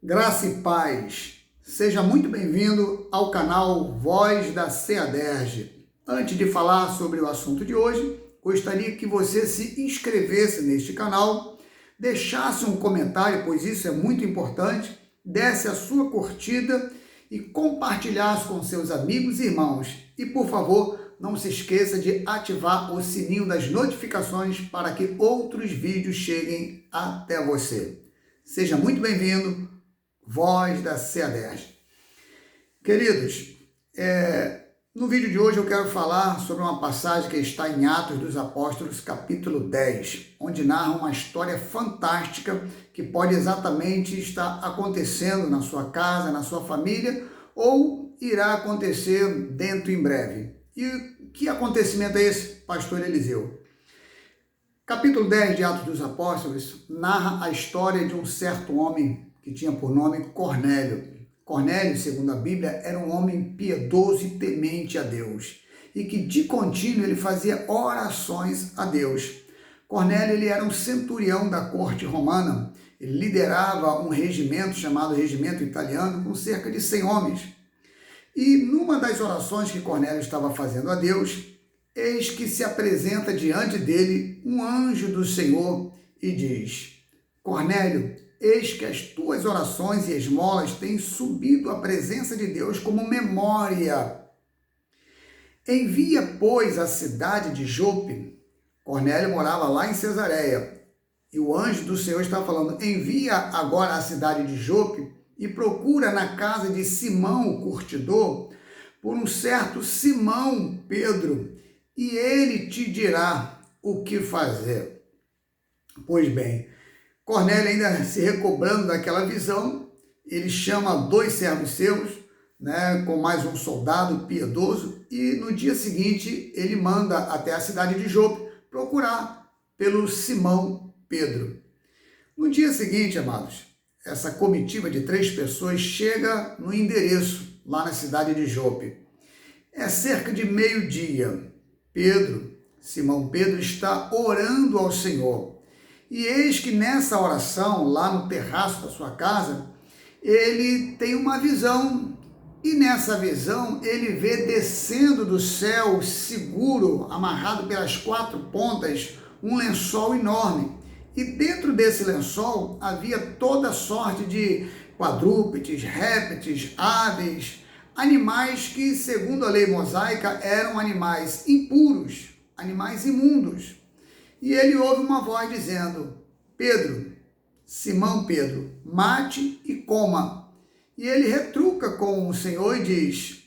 Graça e paz. Seja muito bem-vindo ao canal Voz da CEADERJ. Antes de falar sobre o assunto de hoje, gostaria que você se inscrevesse neste canal, deixasse um comentário, pois isso é muito importante, desse a sua curtida e compartilhasse com seus amigos e irmãos. E, por favor, não se esqueça de ativar o sininho das notificações para que outros vídeos cheguem até você. Seja muito bem-vindo. Voz da CEADERJ. Queridos, no vídeo de hoje eu quero falar sobre uma passagem que está em Atos dos Apóstolos, capítulo 10, onde narra uma história fantástica que pode exatamente estar acontecendo na sua casa, na sua família, ou irá acontecer dentro em breve. E que acontecimento é esse, pastor Eliseu? Capítulo 10 de Atos dos Apóstolos narra a história de um certo homem que tinha por nome Cornélio. Cornélio, segundo a Bíblia, era um homem piedoso e temente a Deus, e que de contínuo ele fazia orações a Deus. Cornélio ele era um centurião da corte romana, ele liderava um regimento chamado Regimento Italiano, com cerca de 100 homens. E numa das orações que Cornélio estava fazendo a Deus, eis que se apresenta diante dele um anjo do Senhor e diz: Cornélio, eis que as tuas orações e esmolas têm subido à presença de Deus como memória. Envia, pois, à cidade de Jope. Cornélio morava lá em Cesareia. E o anjo do Senhor está falando: envia agora à cidade de Jope e procura na casa de Simão, o curtidor, por um certo Simão Pedro, e ele te dirá o que fazer. Pois bem, Cornélio, ainda se recobrando daquela visão, ele chama 2 servos seus, com mais um soldado piedoso, e no dia seguinte ele manda até a cidade de Jope procurar pelo Simão Pedro. No dia seguinte, amados, essa comitiva de 3 pessoas chega no endereço lá na cidade de Jope. É cerca de meio-dia. Simão Pedro está orando ao Senhor. E eis que nessa oração, lá no terraço da sua casa, ele tem uma visão. E nessa visão, ele vê descendo do céu, seguro, amarrado pelas 4 pontas, um lençol enorme. E dentro desse lençol havia toda sorte de quadrúpedes, répteis, aves, animais que, segundo a lei mosaica, eram animais impuros, animais imundos. E ele ouve uma voz dizendo: Pedro, Simão Pedro, mate e coma. E ele retruca com o Senhor e diz: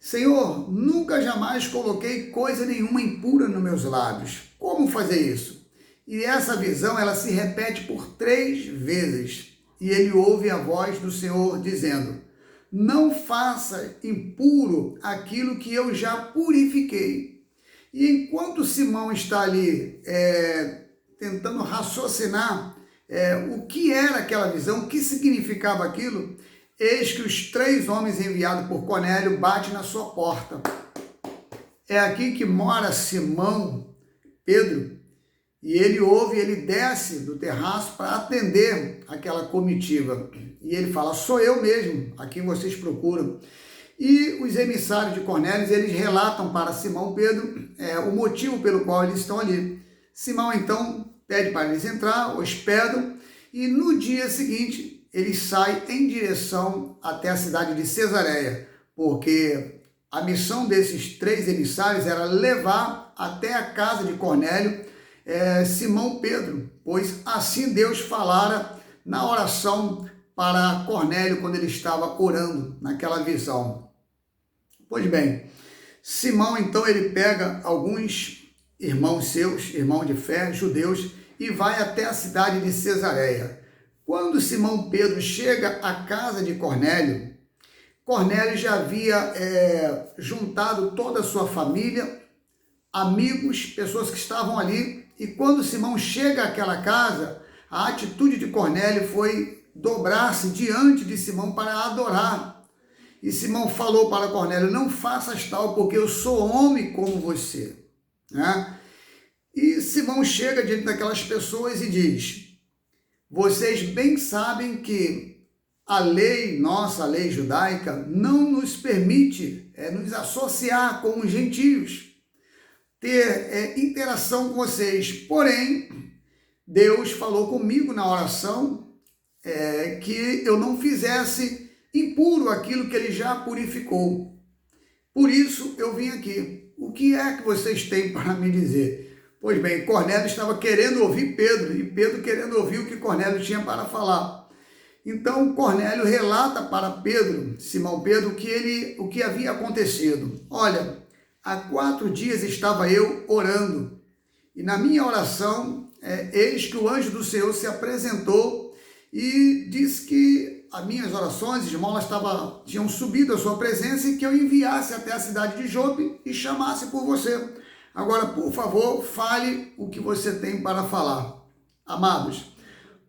Senhor, nunca jamais coloquei coisa nenhuma impura nos meus lábios. Como fazer isso? E essa visão, ela se repete por 3 vezes. E ele ouve a voz do Senhor dizendo: não faça impuro aquilo que eu já purifiquei. E enquanto Simão está ali tentando raciocinar o que era aquela visão, o que significava aquilo, eis que os 3 homens enviados por Cornélio batem na sua porta. É aqui que mora Simão Pedro, e ele ouve, ele desce do terraço para atender aquela comitiva. E ele fala: sou eu mesmo, a quem vocês procuram. E os emissários de Cornélio, eles relatam para Simão Pedro o motivo pelo qual eles estão ali. Simão, então, pede para eles entrar, hospedam, e no dia seguinte, eles saem em direção até a cidade de Cesareia, porque a missão desses 3 emissários era levar até a casa de Cornélio Simão Pedro, pois assim Deus falara na oração para Cornélio quando ele estava orando naquela visão. Pois bem, Simão então ele pega alguns irmãos seus, irmãos de fé, judeus, e vai até a cidade de Cesareia. Quando Simão Pedro chega à casa de Cornélio, Cornélio já havia juntado toda a sua família, amigos, pessoas que estavam ali, e quando Simão chega àquela casa, a atitude de Cornélio foi dobrar-se diante de Simão para adorar. E Simão falou para Cornélio: não faças tal, porque eu sou homem como você. E Simão chega diante daquelas pessoas e diz: vocês bem sabem que a lei nossa, a lei judaica, não nos permite nos associar com os gentios, ter interação com vocês. Porém, Deus falou comigo na oração que eu não fizesse impuro aquilo que Ele já purificou. Por isso eu vim aqui. O que é que vocês têm para me dizer? Pois bem, Cornélio estava querendo ouvir Pedro, e Pedro querendo ouvir o que Cornélio tinha para falar. Então Cornélio relata para Pedro, Simão Pedro, o que havia acontecido. Olha, há 4 dias estava eu orando, e na minha oração, eis que o anjo do Senhor se apresentou e disse que as minhas orações, esmolas, tinham subido à sua presença e que eu enviasse até a cidade de Jope e chamasse por você. Agora, por favor, fale o que você tem para falar. Amados,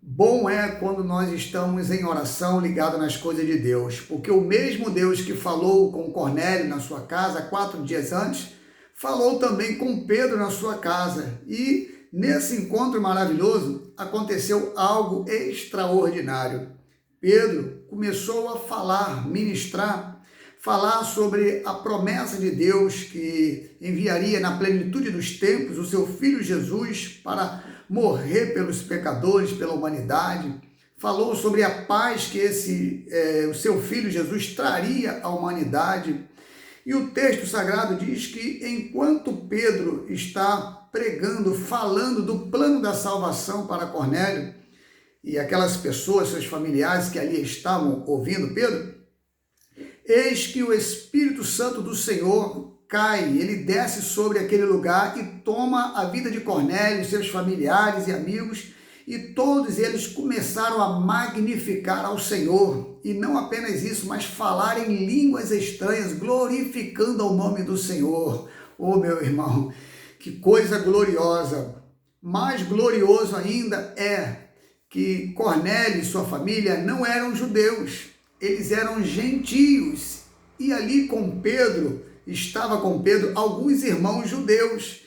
bom é quando nós estamos em oração ligado nas coisas de Deus, porque o mesmo Deus que falou com Cornélio na sua casa 4 dias antes, falou também com Pedro na sua casa. E nesse encontro maravilhoso aconteceu algo extraordinário. Pedro começou a falar, ministrar, falar sobre a promessa de Deus que enviaria na plenitude dos tempos o seu Filho Jesus para morrer pelos pecadores, pela humanidade. Falou sobre a paz que o seu Filho Jesus traria à humanidade. E o texto sagrado diz que enquanto Pedro está pregando, falando do plano da salvação para Cornélio, e aquelas pessoas, seus familiares que ali estavam ouvindo Pedro, eis que o Espírito Santo do Senhor cai, ele desce sobre aquele lugar e toma a vida de Cornélio, seus familiares e amigos, e todos eles começaram a magnificar ao Senhor, e não apenas isso, mas falar em línguas estranhas, glorificando ao nome do Senhor. Oh, meu irmão, que coisa gloriosa! Mais glorioso ainda é que Cornélio e sua família não eram judeus, eles eram gentios, e ali estava com Pedro alguns irmãos judeus,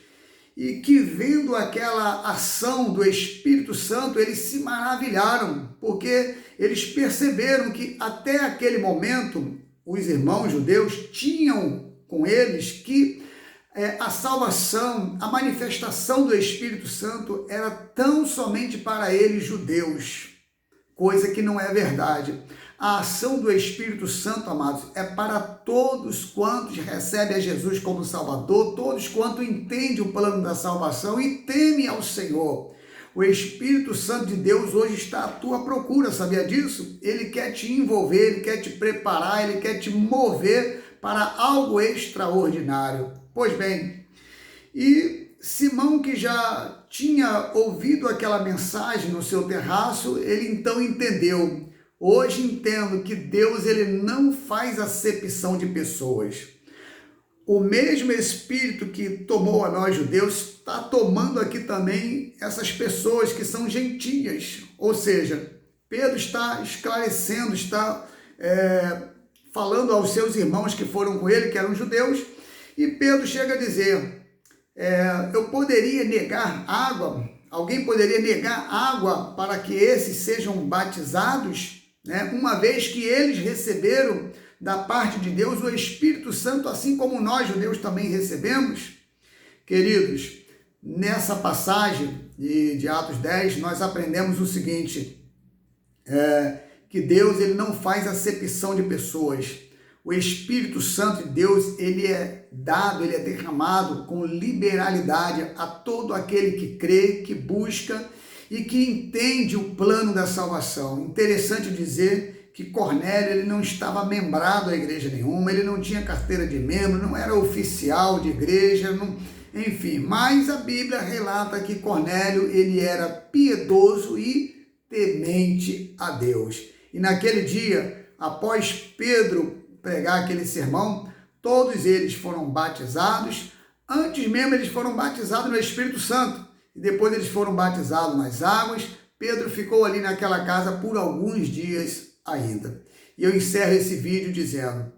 e que vendo aquela ação do Espírito Santo, eles se maravilharam, porque eles perceberam que até aquele momento, os irmãos judeus tinham com eles que a salvação, a manifestação do Espírito Santo era tão somente para eles judeus, coisa que não é verdade. A ação do Espírito Santo, amados, é para todos quantos recebem a Jesus como Salvador, todos quantos entendem o plano da salvação e temem ao Senhor. O Espírito Santo de Deus hoje está à tua procura, sabia disso? Ele quer te envolver, ele quer te preparar, ele quer te mover para algo extraordinário. Pois bem, e Simão, que já tinha ouvido aquela mensagem no seu terraço, ele então entendeu. Hoje entendo que Deus ele não faz acepção de pessoas. O mesmo Espírito que tomou a nós judeus está tomando aqui também essas pessoas que são gentias. Ou seja, Pedro está esclarecendo, está falando aos seus irmãos que foram com ele, que eram judeus, e Pedro chega a dizer, eu poderia negar água, alguém poderia negar água para que esses sejam batizados, né? Uma vez que eles receberam da parte de Deus o Espírito Santo, assim como nós judeus também recebemos. Queridos, nessa passagem de Atos 10, nós aprendemos o seguinte, que Deus ele não faz acepção de pessoas. O Espírito Santo de Deus, ele é dado, ele é derramado com liberalidade a todo aquele que crê, que busca e que entende o plano da salvação. Interessante dizer que Cornélio ele não estava membrado a igreja nenhuma, ele não tinha carteira de membro, não era oficial de igreja, enfim. Mas a Bíblia relata que Cornélio ele era piedoso e temente a Deus. E naquele dia, após Pedro pregar aquele sermão, todos eles foram batizados. Antes mesmo eles foram batizados no Espírito Santo e depois eles foram batizados nas águas. Pedro ficou ali naquela casa por alguns dias ainda. E eu encerro esse vídeo dizendo,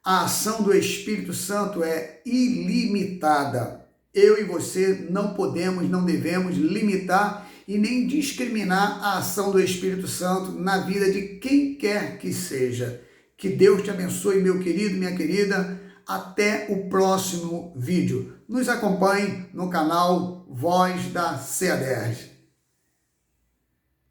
a ação do Espírito Santo é ilimitada. Eu e você não podemos, não devemos limitar e nem discriminar a ação do Espírito Santo na vida de quem quer que seja. Que Deus te abençoe, meu querido, minha querida. Até o próximo vídeo. Nos acompanhe no canal Voz da CEADERJ.